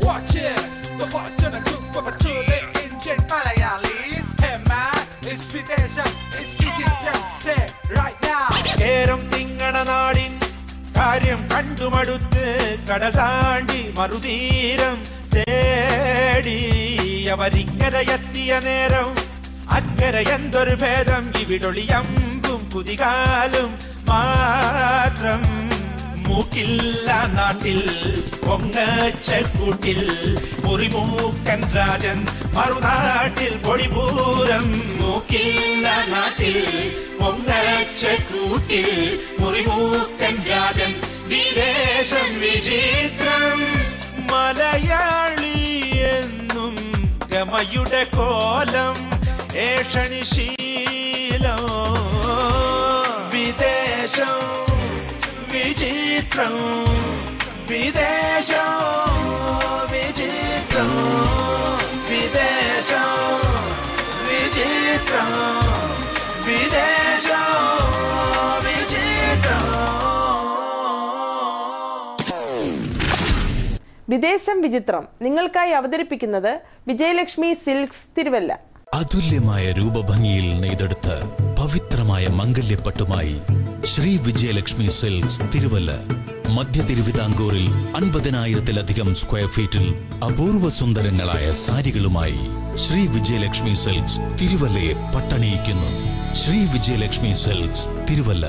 Watch it, the partner group of a truly Indian Malayalis. Hey man, it's Videsham, it's Egyptian, say right now. Keram Tingana Nadin, Karyam Kandumaduthe, Kadazandi, Marudiram, Teddy, Avaringarayatiya Neram, Akarayandur Vedam, Ividoliambum, Kudigalum, Matram. മൂക്കില്ല നാട്ടിൽ പൊങ്ങച്ചക്കൂട്ടിൽ മുറിമൂക്കൻ രാജൻ മറുനാട്ടിൽ പൊടിപൂരം മൂക്കില്ല നാട്ടിൽ പൊങ്ങച്ചക്കൂട്ടിൽ മുറിമൂക്കൻ രാജൻ വിദേശം വിചിത്രം മലയാളി എന്നും ഗമയുടെ കോലം ഏഷണിശീലം വിദേശം വിചിത്രം വിദേശം വിചിത്രം വിദേശം വിചിത്രം വിദേശം വിചിത്രം. വിദേശം വിചിത്രം നിങ്ങൾക്കായി അവതരിപ്പിക്കുന്നത് Vijayalakshmi silks Thiruvalla. അതുല്യമായ രൂപഭംഗിയിൽ നെയ്തെടുത്ത പവിത്രമായ മംഗല്യപ്പട്ടുമായി ശ്രീ വിജയലക്ഷ്മി സിൽക്സ് തിരുവല്ല. മധ്യ തിരുവിതാംകൂറിൽ 50,000-ലധികം സ്ക്വയർ ഫീറ്റിൽ അപൂർവ സുന്ദരങ്ങളായ സാരികളുമായി ശ്രീ വിജയലക്ഷ്മി സിൽക്സ് തിരുവല്ലയെ പട്ടണിയിക്കുന്നു. Shri Vijayalakshmi silks Thiruvalla.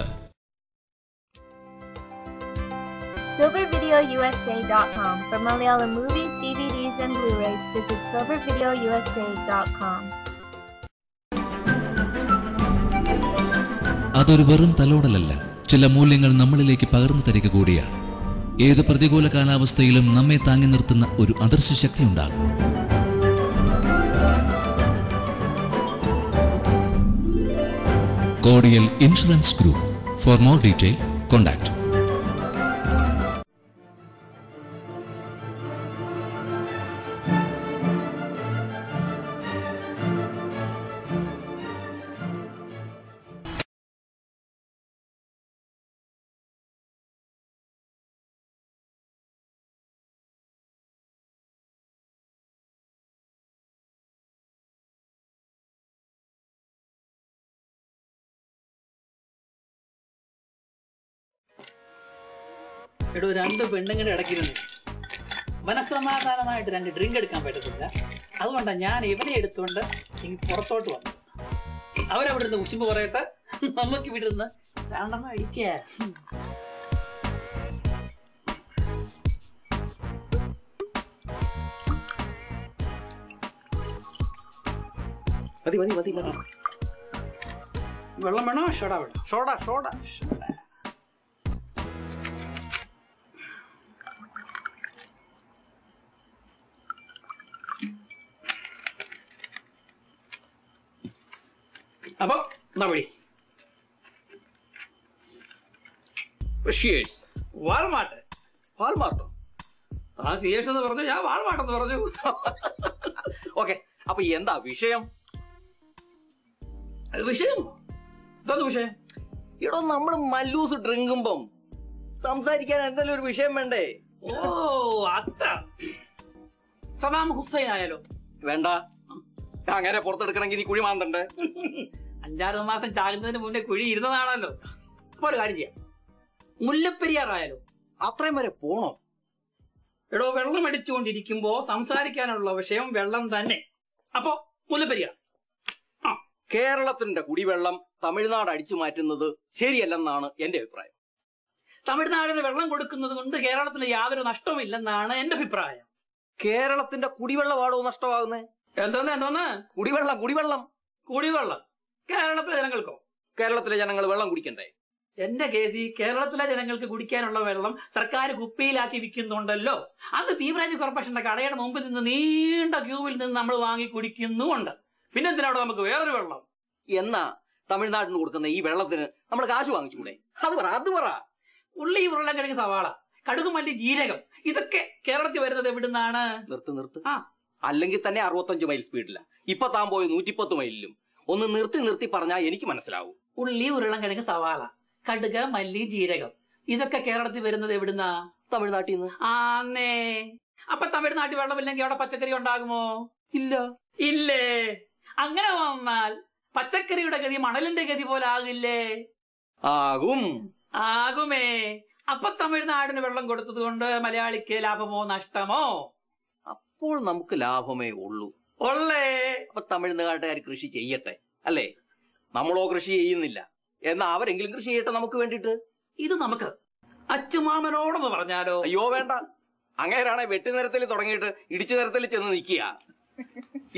SilverVideoUSA.com. For Malayalam movies, DVDs, and Blu-rays, visit SilverVideoUSA.com. അതൊരു വെറും തലോടലല്ല, ചില മൂല്യങ്ങൾ നമ്മളിലേക്ക് പകർന്നു തരിക കൂടിയാണ്. ഏത് പ്രതികൂല കാലാവസ്ഥയിലും നമ്മെ താങ്ങി നിർത്തുന്ന ഒരു അദൃശ്യ ശക്തി ഉണ്ടാകും. കോടിയൽ insurance group. For more detail contact. എടോ, 2 പെണ്ണുങ്ങളുടെ ഇടയ്ക്കിരുന്നു മനസ്സമാധാനമായിട്ട് 2 ഡ്രിങ്ക് എടുക്കാൻ പറ്റത്തില്ല. അതുകൊണ്ടാണ് ഞാൻ ഇവരെ എടുത്തുകൊണ്ട് പുറത്തോട്ട് വന്നു. അവരവിടെ നിന്ന് ഉശുമ്പ് പറയട്ടെ, നമുക്ക് ഇവിടെ നിന്ന് 2 അടിക്ക. വെള്ളം വേണോ? ഷോഡ വേണോ? ഷോഡ ഷോഡ ഷോഡ. അപ്പൊ എന്താ വഴി? വാൾമാർട്ട്. വാൾമാർട്ടോ? ആ സിയേഴ്സ് എന്ന് പറഞ്ഞു, ഞാൻ വാൾമാർട്ടെന്ന് പറഞ്ഞു. ഓക്കെ, അപ്പൊ എന്താ വിഷയം? വിഷയം എന്താ വിഷയം? ഇടോ, നമ്മള് മല്ലൂസ് ഡ്രിങ്കുമ്പം സംസാരിക്കാൻ എന്തെങ്കിലും ഒരു വിഷയം വേണ്ടേ? ഓ, അത്ര സദാം ഹുസൈൻ ആയാലോ? വേണ്ട, അങ്ങനെ പുറത്തെടുക്കണമെങ്കിൽ കുഴി മാന്തണ്ട്. 5-6 മാസം ചാകുന്നതിന് മുന്നേ കുഴി ഇരുന്നതാണല്ലോ. അപ്പൊ ഒരു കാര്യം ചെയ്യാം, മുല്ലപ്പെരിയാർ ആയാലോ? അത്രയും വരെ പോണോ? എടോ, വെള്ളം അടിച്ചുകൊണ്ടിരിക്കുമ്പോ സംസാരിക്കാനുള്ള വിഷയം വെള്ളം തന്നെ. അപ്പൊ മുല്ലപ്പെരിയാർ. കേരളത്തിന്റെ കുടിവെള്ളം തമിഴ്നാട് അടിച്ചു മാറ്റുന്നത് ശരിയല്ലെന്നാണ് എന്റെ അഭിപ്രായം. തമിഴ്നാടിന് വെള്ളം കൊടുക്കുന്നത് കൊണ്ട് കേരളത്തിന് യാതൊരു നഷ്ടവും ഇല്ലെന്നാണ് എന്റെ അഭിപ്രായം. കേരളത്തിന്റെ കുടിവെള്ളമാണോ നഷ്ടമാകുന്നത്? എന്തോന്ന്? കുടിവെള്ളം കേരളത്തിലെ ജനങ്ങൾക്കോ? കേരളത്തിലെ ജനങ്ങൾ വെള്ളം കുടിക്കണ്ടേ? എന്റെ കേസി, കേരളത്തിലെ ജനങ്ങൾക്ക് കുടിക്കാനുള്ള വെള്ളം സർക്കാർ കുപ്പിയിലാക്കി വിൽക്കുന്നുണ്ടല്ലോ. അത് ബീവറേജ് കോർപ്പറേഷന്റെ കടയുടെ മുമ്പിൽ നിന്ന് നീണ്ട ക്യൂവിൽ നിന്ന് നമ്മൾ വാങ്ങി കുടിക്കുന്നുമുണ്ട്. പിന്നെന്തിനാണോ നമുക്ക് വേറൊരു വെള്ളം? എന്നാ തമിഴ്നാടിന് കൊടുക്കുന്ന ഈ വെള്ളത്തിന് നമ്മൾ കാശ് വാങ്ങിച്ചൂടെ? അത് പറ. ഉള്ളി, ഉരുളക്കിഴങ്ങ്, സവാള, കടുകുമല്ലി, ജീരകം, ഇതൊക്കെ കേരളത്തിൽ വരുന്നത് എവിടുന്നാണ്? നിർത്ത്. അല്ലെങ്കിൽ തന്നെ 65 മൈൽ സ്പീഡില്ല. ഇപ്പൊ താൻ പോയി 110 മൈലിലും. ഒന്ന് നിർത്തി പറഞ്ഞാൽ എനിക്ക് മനസ്സിലാവും. ഉള്ളി, ഉരുളൻകിഴങ്ങ്, സവാള, കടുക്, മല്ലി, ജീരകം. ഇതൊക്കെ കേരളത്തിൽ വരുന്നത് എവിടുന്നാ? തമിഴ്നാട്ടിൽ നിന്ന്. ആന്നേ. അപ്പൊ തമിഴ്നാട്ടിൽ വെള്ളമില്ലെങ്കിൽ അവിടെ പച്ചക്കറി ഉണ്ടാകുമോ? ഇല്ല. ഇല്ലേ? അങ്ങനെ വന്നാൽ പച്ചക്കറിയുടെ ഗതി മണലിന്റെ ഗതി പോലെ ആകില്ലേ? ആകും. ആകുമേ. അപ്പൊ തമിഴ്നാടിന് വെള്ളം കൊടുത്തത് കൊണ്ട് മലയാളിക്ക് ലാഭമോ നഷ്ടമോ? അപ്പോൾ നമുക്ക് ലാഭമേ ഉള്ളൂ. ഉള്ളേ. അപ്പൊ തമിഴ്നാട്ടുകാർ കൃഷി ചെയ്യട്ടെ, അല്ലേ? നമ്മളോ കൃഷി ചെയ്യുന്നില്ല. എന്നാ അവരെങ്കിലും കൃഷി ചെയ്യട്ടെ നമുക്ക് വേണ്ടിട്ട്. ഇത് നമുക്ക് അച്ചുമാമനോടെന്ന് പറഞ്ഞാലോ? അയ്യോ വേണ്ട. അങ്ങേരാണെ വെട്ടി നിരത്തിൽ തുടങ്ങിയിട്ട് ഇടിച്ചു നിരത്തിൽ ചെന്ന് നിൽക്കുക.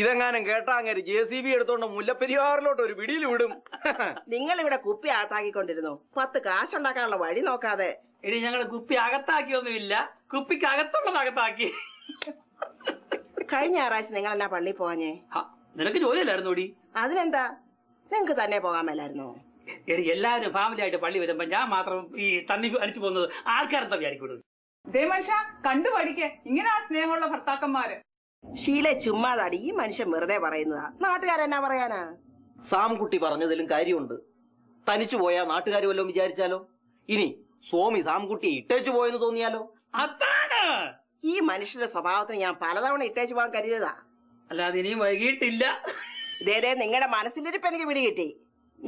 ഇതെങ്ങാനും കേട്ടാ അങ്ങേര് JCB എടുത്തോണ്ട് മുല്ലപ്പെരിയാറിലോട്ട് ഒരു പിടിയിൽ വിടും. നിങ്ങൾ ഇവിടെ കുപ്പി അകത്താക്കിക്കൊണ്ടിരുന്നു. 10 കാശുണ്ടാക്കാനുള്ള വഴി നോക്കാതെ. എടി, ഞങ്ങൾ കുപ്പി അകത്താക്കിയൊന്നുമില്ല, കുപ്പിക്ക് അകത്തുള്ളത് അകത്താക്കി. കഴിഞ്ഞ ഞായറാഴ്ച നിങ്ങൾ എന്നാ പള്ളി പോവാഞ്ഞേ? നിനക്ക് ജോലിയല്ലായിരുന്നു ഓടി? അതിനെന്താ, നിങ്ങക്ക് തന്നെ പോകാൻ മേലായിരുന്നോ? എടി, എല്ലാവരും ഫാമിലി ആയിട്ട് പള്ളി വരുമ്പോ ഞാൻ മാത്രം ഈ തന്നി അടിച്ചു പോകുന്നത് ആൾക്കാരെന്താ വിചാരിക്കും? ദേ മനുഷ്യ, കണ്ടു പഠിക്കേ. ഇങ്ങനെ സ്നേഹമുള്ള ഭർത്താക്കന്മാര്. ഷീലെ ചുമ്മാതാടി, ഈ മനുഷ്യൻ വെറുതെ പറയുന്നതാ. നാട്ടുകാരെന്നാ പറയാനാ? സാംകുട്ടി പറഞ്ഞതിലും കാര്യമുണ്ട്. തനിച്ചു പോയാ നാട്ടുകാർ വല്ലതും വിചാരിച്ചാലോ? ഇനി സ്വാമി സാംകുട്ടിയെ ഇട്ടേച്ചു പോയെന്ന് തോന്നിയാലോ? അതാണ് ഈ മനുഷ്യന്റെ സ്വഭാവത്തിന് ഞാൻ പലതവണ ഇട്ടേച്ചു പോകാൻ കരുതിയതാ. അല്ലാതെ ഇനിയും വൈകിട്ടില്ല. ഇതേ നിങ്ങളുടെ മനസ്സിലിരിപ്പ് എനിക്ക് പിടികിട്ടി.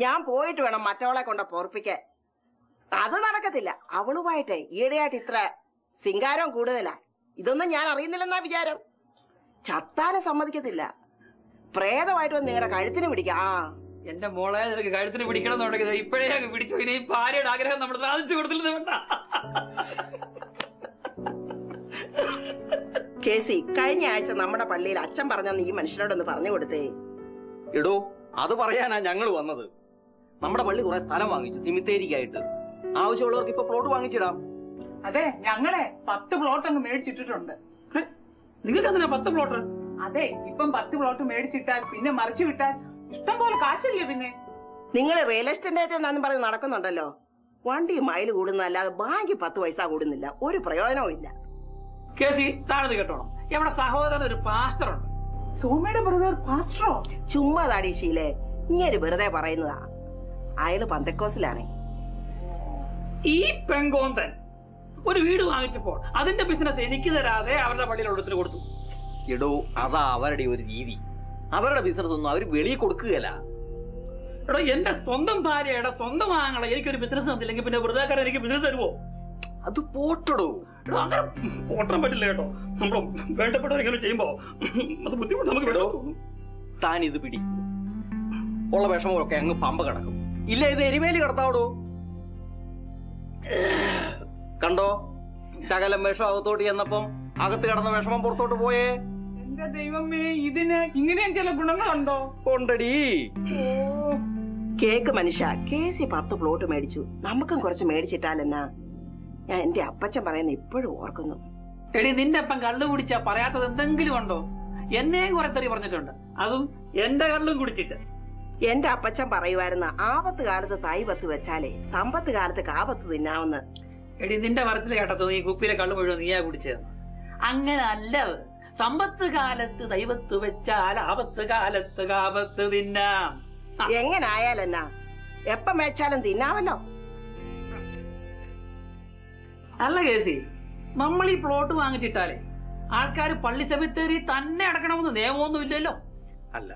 ഞാൻ പോയിട്ട് വേണം മറ്റവളെ കൊണ്ട് പൊറപ്പിക്കാൻ. അത് നടക്കത്തില്ല. അവളുമായിട്ടെ ഈയിടെയായിട്ട് ഇത്ര സിംഗാരം കൂടുതലാ. ഇതൊന്നും ഞാൻ അറിയുന്നില്ലെന്നാ വിചാരം. ചത്താനും സമ്മതിക്കത്തില്ല. പ്രേതമായിട്ട് വന്ന് നിങ്ങളുടെ കഴുത്തിന് പിടിക്കാം. എന്റെ മോളെ, നിനക്ക് കഴുത്തിന് പിടിക്കണം എന്നുണ്ടെങ്കിൽ ഇപ്പോഴേ അങ്ങ് പിടിച്ചു. ഇനി ഭാര്യയുടെ ആഗ്രഹം നമ്മൾ സാധിച്ചു കൊടുത്തില്ലെന്ന് വേണ്ട. കേസി, കഴിഞ്ഞ ആഴ്ച നമ്മുടെ പള്ളിയിൽ അച്ഛൻ പറഞ്ഞെന്ന് ഈ മനുഷ്യനോടൊന്ന് പറഞ്ഞു കൊടുത്തേ. എടോ, അത് പറയാനാ ഞങ്ങൾ വന്നത്. നമ്മുടെ പള്ളി കുറെ സ്ഥലം വാങ്ങിച്ചു സിമിത്തേരിക്കായിട്ട്. ആവശ്യമുള്ളവർക്ക് ഇപ്പൊ പ്ലോട്ട് വാങ്ങിച്ചിടാം. അതെ, ഞങ്ങളെ 10 പ്ലോട്ട് അങ്ങ് മേടിച്ചിട്ടിട്ടുണ്ട്. നിങ്ങൾക്ക് അതിനാ 10 പ്ലോട്ട്? അതെ, ഇപ്പം 10 പ്ലോട്ട് മേടിച്ചിട്ടാൽ പിന്നെ മറിച്ചു വിട്ടാൽ ഇഷ്ടം പോലെ കാശല്ലേ. പിന്നെ നിങ്ങൾ റിയൽ എസ്റ്റേറ്റ് എന്നാന്ന് പറഞ്ഞ് നടക്കുന്നുണ്ടല്ലോ. വണ്ടി മൈൽ കൂടുന്നല്ലാതെ ബാങ്കി 10 പൈസ കൂടുന്നില്ല. ഒരു പ്രയോജനവും ഇല്ല. കേസി, താഴ്ന്നു കേട്ടോണം. എവിടെ സഹോദരൻ ഒരു പാസ്റ്റർ ഉണ്ട്. സോമയുടെ ബ്രദർ പാസ്റ്ററോ? ചുമ്മാതാടി ഷീലെ, ഇങ്ങനെ വെറുതെ പറയുന്നതാ. അയാള് പന്തക്കോസിലാണേ. ഈ പെങ്കോന്തൻ ഒരു വീട് വാങ്ങിച്ചപ്പോൾ അതിന്റെ ബിസിനസ് എനിക്ക് തരാതെ അവരുടെ പള്ളിയിൽ ഒടുത്തിന് കൊടുത്തു. എടോ, അതാ അവരുടെ ഒരു രീതി. അവരുടെ ബിസിനസ് ഒന്നും അവർ വെളിയിൽ കൊടുക്കുകയല്ല. എടോ, എന്റെ സ്വന്തം ഭാര്യയുടെ സ്വന്തം ആങ്ങളെ എനിക്കൊരു ബിസിനസ് തന്നില്ലെങ്കിൽ പിന്നെ വൃതാക്കാരൻ എനിക്ക് ബിസിനസ് തരുമോ? അത് പോട്ടടോ. അങ്ങനെ പോട്ടാൻ പറ്റില്ല കേട്ടോ. നമ്മൾ വേണ്ടപ്പെട്ടവരെങ്ങനെ ചെയ്യുമ്പോ അത് ബുദ്ധിമുട്ട് നമുക്ക്. താൻ ഇത് പിടി. ഉള്ള വിഷമമൊക്കെ അങ്ങ് പമ്പ കിടക്കും. ഇല്ല, ഇത് എരിമേലി കിടത്താവടോ. കണ്ടോ, ശകലം വിഷം അകത്തോട്ട് ചെന്നപ്പം അകത്ത് കിടന്ന വിഷമം പുറത്തോട്ട് പോയേ. എന്റെ ദൈവമേ, ഇതിന് ഇങ്ങനെയും ചില ഗുണങ്ങളുണ്ടോ? ഉണ്ടടി. കേക്ക് മനുഷ്യ, കേസി 10 പ്ലോട്ട് മേടിച്ചു. നമുക്കും കുറച്ച് മേടിച്ചിട്ടാലെന്നാ? ഞാൻ എന്റെ അപ്പച്ചൻ പറയുന്ന ഇപ്പോഴും ഓർക്കുന്നു. എടി, നിന്റെ അപ്പം കള്ളു കുടിച്ചാ പറയാത്തത് എന്തെങ്കിലും ഉണ്ടോ? എന്നെയും കുറെ തെറി പറഞ്ഞിട്ടുണ്ട്, അതും എന്റെ കള്ളും കുടിച്ചിട്ട്. എന്റെ അപ്പച്ചൻ പറയുമായിരുന്ന ആപത്ത് കാലത്ത് തൈപത്ത് വെച്ചാലേ സമ്പത്ത് കാലത്ത് കാപത്ത് തിന്നാവുന്ന. എടി, നിന്റെ പറച്ചിൽ കേട്ടത് നീ കുപ്പിയിലെ കള്ളു മുഴുവൻ നീയാ കുടിച്ചത്. അങ്ങനെ അല്ല. സമ്പത്ത് കാലത്ത് ദൈവത്ത് വെച്ചാൽ ആപത്ത് കാലത്ത് കാപത്ത് തിന്നാം. എങ്ങനായാലെന്നാ, എപ്പം വെച്ചാലും തിന്നാവല്ലോ. അല്ല കേസി, നമ്മൾ ഈ പ്ലോട്ട് വാങ്ങിച്ചിട്ടാലേ ആൾക്കാർ പള്ളി സെമിത്തേരി തന്നെ അടക്കണമെന്ന് നിയമമൊന്നും ഇല്ലല്ലോ. അല്ല,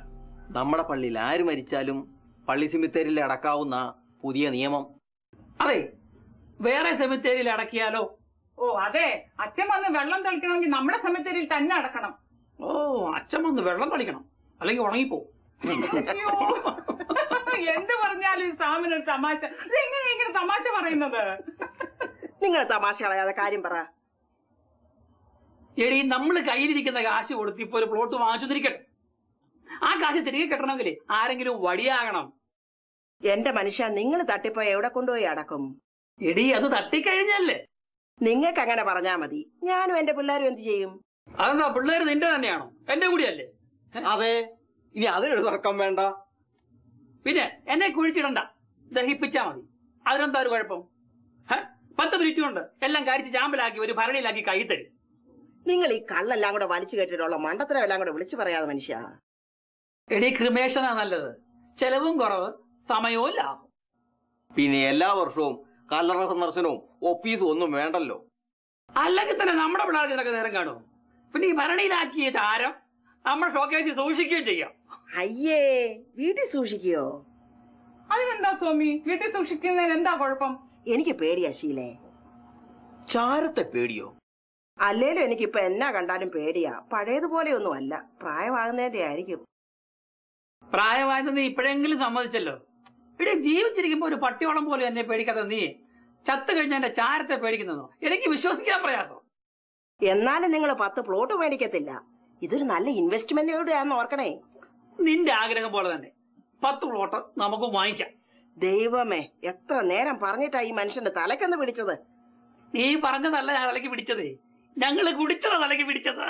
നമ്മുടെ പള്ളിയിൽ ആര് മരിച്ചാലും പള്ളി സെമിത്തേരിയിൽ അടക്കാവുന്ന പുതിയ നിയമം. അതെ, വേറെ സെമിത്തേരിയിൽ അടക്കിയാലോ? ഓ അതെ, അച്ഛൻ വന്ന് വെള്ളം തളിക്കണമെങ്കിൽ നമ്മുടെ സെമിത്തേരിയിൽ തന്നെ അടക്കണം. ഓ, അച്ഛൻ വന്ന് വെള്ളം തളിക്കണം, അല്ലെങ്കിൽ ഉണങ്ങിപ്പോ. എന്ത് പറഞ്ഞാലും സാമിനൊരു തമാശ. ഇതെങ്ങനെ ഇങ്ങനെ തമാശ പറയുന്നത്? നിങ്ങൾ തമാശ കളയാതെ കാര്യം പറ. എടി, നമ്മള് കയ്യിലിരിക്കുന്ന കാശ് കൊടുത്ത് ഇപ്പൊ ഒരു പ്ലോട്ട് വാങ്ങിച്ചിരിക്കട്ടെ. ആ കാശ് തിരികെ കെട്ടണമെങ്കിൽ ആരെങ്കിലും വടിയാകണം. എന്റെ മനുഷ്യ, നിങ്ങൾ തട്ടിപ്പോ എവിടെ കൊണ്ടുപോയി അടക്കും? എടി, അത് തട്ടിക്കഴിഞ്ഞല്ലേ. നിങ്ങൾക്ക് അങ്ങനെ പറഞ്ഞാ മതി. ഞാനും എന്റെ പിള്ളേരും എന്ത് ചെയ്യും? അതെന്താ, പിള്ളേര് നിന്റെ തന്നെയാണോ? എന്റെ കൂടിയല്ലേ? അതെ, ഇനി അതിനൊരു തർക്കം വേണ്ട. പിന്നെ എന്നെ കുഴിച്ചിടണ്ട, ദഹിപ്പിച്ചാ മതി. അതിനെന്താ ഒരു കുഴപ്പം? 10 മിനിറ്റ് കൊണ്ട് എല്ലാം കരിച്ച് ചാമ്പലാക്കി ഒരു ഭരണിയിലാക്കി കൈ തരും. നിങ്ങൾ ഈ കള്ളെല്ലാം കൂടെ വലിച്ചു കെട്ടിട്ടുള്ള മണ്ടത്തരം എല്ലാം കൂടെ വിളിച്ചു പറയാതെ മനുഷ്യ. എടി, ക്രിമേഷനാ നല്ലത്. ചെലവും കുറവ്, സമയവും ലാഭം. പിന്നെ എല്ലാ വർഷവും കല്ലറ സന്ദർശനവും ഒപ്പീസും ഒന്നും വേണ്ടല്ലോ. അല്ലെങ്കിൽ തന്നെ നമ്മുടെ പിള്ളേർക്ക് ഇതിനൊക്കെ നേരം കാണും. പിന്നെ ഈ ഭരണിയിലാക്കിയ ചാരം നമ്മൾ ഷോക്കേജ് സൂക്ഷിക്കുകയും ചെയ്യാം. അയ്യേ, വീട്ടിൽ സൂക്ഷിക്കോ? അതിനെന്താ സ്വാമി, വീട്ടിൽ സൂക്ഷിക്കുന്നതിന് എന്താ കുഴപ്പം? എനിക്ക് പേടിയാ ശീലേ. ചാരത്തെ പേടിയോ? അല്ലേലും എനിക്കിപ്പൊ എന്നാ കണ്ടാലും പേടിയാ. പഴയതുപോലെയൊന്നും അല്ല, പ്രായമാകുന്നതിന്റെ ആയിരിക്കും. പ്രായമായത് നീ ഇപ്പോഴെങ്കിലും സമ്മതിച്ചല്ലോ. ഇവിടെ ജീവിച്ചിരിക്കുമ്പോ ഒരു പട്ടിയോളം പോലും എന്നെ പേടിക്കാത്ത നീ ചത്തു കഴിഞ്ഞ എന്റെ ചാരത്തെ പേടിക്കുന്നതോ? എനിക്ക് വിശ്വസിക്കാൻ പ്രയാസം. എന്നാലും നിങ്ങൾ 10 പ്ലോട്ട് മേടിക്കത്തില്ല. ഇതൊരു നല്ല ഇൻവെസ്റ്റ്മെന്റിലൂടെയാന്ന് ഓർക്കണേ. നിന്റെ ആഗ്രഹം പോലെ തന്നെ 10 പ്ലോട്ട് നമുക്ക് വാങ്ങിക്കാം. ദൈവമേ, എത്ര നേരം പറഞ്ഞിട്ടാ ഈ മനുഷ്യന്റെ തലക്കൊന്ന് പിടിച്ചത്. നീ പറഞ്ഞതല്ല ഞാൻ തലയ്ക്ക് പിടിച്ചതേ, ഞങ്ങള് കുടിച്ചതാ തലയ്ക്ക് പിടിച്ചത്.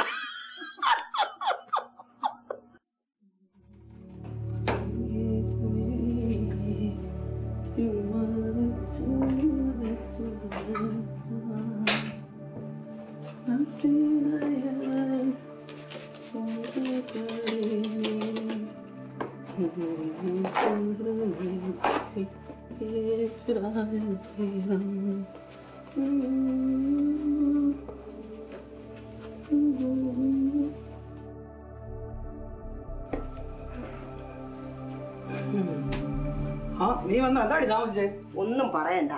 നീ വന്ന എന്താടി താമസിച്ചേ? ഒന്നും പറയണ്ട.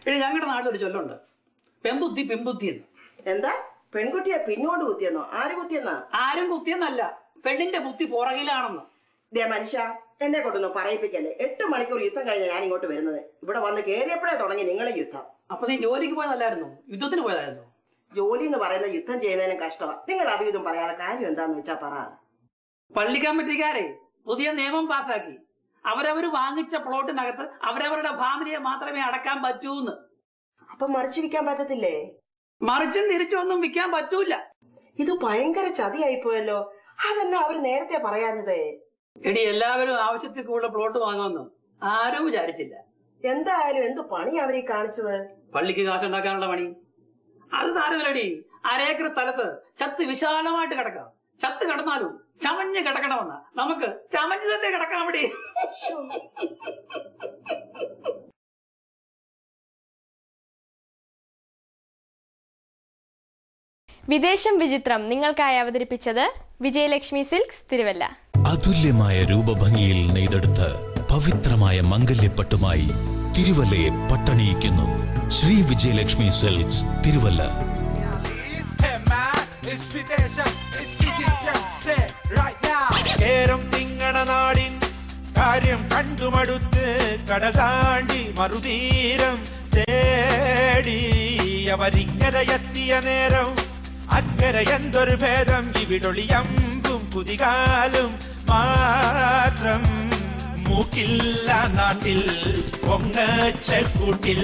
എടി, ഞങ്ങളുടെ നാട്ടിലൊരു ചൊല്ലുണ്ട്, പെമ്പുത്തി പെമ്പുത്തി എന്ന്. എന്താ? പെൺകുട്ടിയെ പിന്നോട്ട് കുത്തിയെന്നോ? ആര് കുത്തിയെന്നാ? ആരും കുത്തിയെന്നല്ല, പെണ്ണിന്റെ ബുദ്ധി പുറകിലാണെന്ന്. ദേ മനുഷ്യ, എന്നെ കൊണ്ടൊന്നും പറയിപ്പിക്കല്ലേ. 8 മണിക്കൂർ യുദ്ധം കഴിഞ്ഞ ഞാൻ ഇങ്ങോട്ട് വരുന്നത്. ഇവിടെ വന്ന് കേറിയപ്പോഴേ തുടങ്ങി നിങ്ങളെ യുദ്ധം. അപ്പൊ നീ ജോലിക്ക് പോയതല്ലായിരുന്നു, യുദ്ധത്തിന് പോയതായിരുന്നു? ജോലി എന്ന് പറയുന്ന യുദ്ധം ചെയ്യുന്നതിനും കഷ്ടമാണ്. നിങ്ങൾ അതും ഇതും പറയാതെ കാര്യം എന്താന്ന് വെച്ചാ പറ. പള്ളി കമ്മിറ്റിക്കാരെ പുതിയ നിയമം പാസാക്കി. അവരവര് വാങ്ങിച്ച പ്ലോട്ടിനകത്ത് അവരവരുടെ ഫാമിലിയെ മാത്രമേ അടക്കാൻ പറ്റൂന്ന്. അപ്പൊ മറിച്ച് വിൽക്കാൻ പറ്റത്തില്ലേ? മറിച്ചും തിരിച്ചൊന്നും വിൽക്കാൻ പറ്റൂല. ഇത് ഭയങ്കര ചതിയായിപ്പോയല്ലോ. അതെന്നാ അവര് നേരത്തെ പറയാഞ്ഞത്? എടി, എല്ലാവരും ആവശ്യത്തിൽ കൂടുതൽ പ്ലോട്ട് വാങ്ങുമെന്നും ആരും വിചാരിച്ചില്ല. എന്തായാലും എന്ത് പണിയാ അവരീ കാണിച്ചത്? പള്ളിക്ക് കാശുണ്ടാക്കാനുള്ള പണി. അത് താരമില്ലടി. 1 ഏക്കർ സ്ഥലത്ത് ചത്ത് വിശാലമായിട്ട് കിടക്കാം. ചത്ത് കിടന്നാലും ചമഞ്ഞ് കിടക്കണമെന്ന നമുക്ക് ചമഞ്ഞ് തന്നെ കിടക്കാം അവിടെ. വിദേശം വിചിത്രം നിങ്ങൾക്കായി അവതരിപ്പിച്ചത് വിജയലക്ഷ്മി സിൽക്സ് തിരുവല്ല. അതുല്യമായ രൂപഭംഗിയിൽ നെയ്തെടുത്ത പവിത്രമായ മംഗല്യപ്പട്ടുമായി തിരുവല്ലയെ പട്ടണിയിക്കുന്നു ശ്രീ വിജയലക്ഷ്മി സിൽക്സ് തിരുവല്ല. കേരം തിങ്ങണ നാടിൻ കാര്യം കണ്ടുമടുത്ത് കടതാണ്ടി മറുതീരം തേടി അവരിങ്ങരയെത്തിയ നേരം അക്കരെ എന്തൊരു ഭേദം, ഇവിടൊളിയമ്പും കുതികാലും മാത്രം. മൂക്കില്ല നാട്ടിൽ പൊങ്ങച്ചക്കൂട്ടിൽ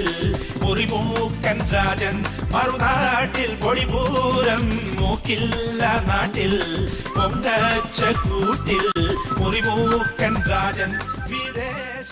മുറിമൂക്കൻ രാജൻ മറുനാട്ടിൽ പൊടിപൂരം. മൂക്കില്ല നാട്ടിൽ പൊങ്ങച്ചക്കൂട്ടിൽ മുറിമൂക്കൻ രാജൻ വിദേശ